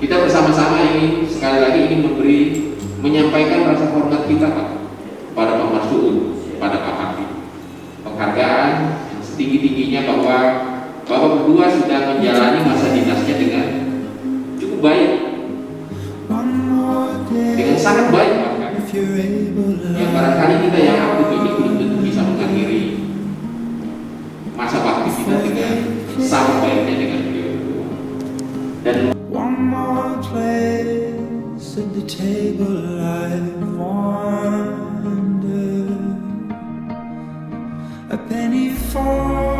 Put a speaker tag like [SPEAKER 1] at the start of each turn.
[SPEAKER 1] Kita bersama-sama ini sekali lagi ingin menyampaikan rasa hormat kita Pak pada Pak Marsuun, pada Pak Habib. Penghargaan yang setinggi-tingginya bahwa Bapak berdua sudah menjalani masa dinasnya dengan cukup baik, dengan sangat baik bahkan. Yang barangkali kita yang aktif ini belum tentu bisa mengakhiri masa bakti kita dengan sama baiknya dengan beliau berdua. Dan
[SPEAKER 2] one more place at the table I've wandered, a penny for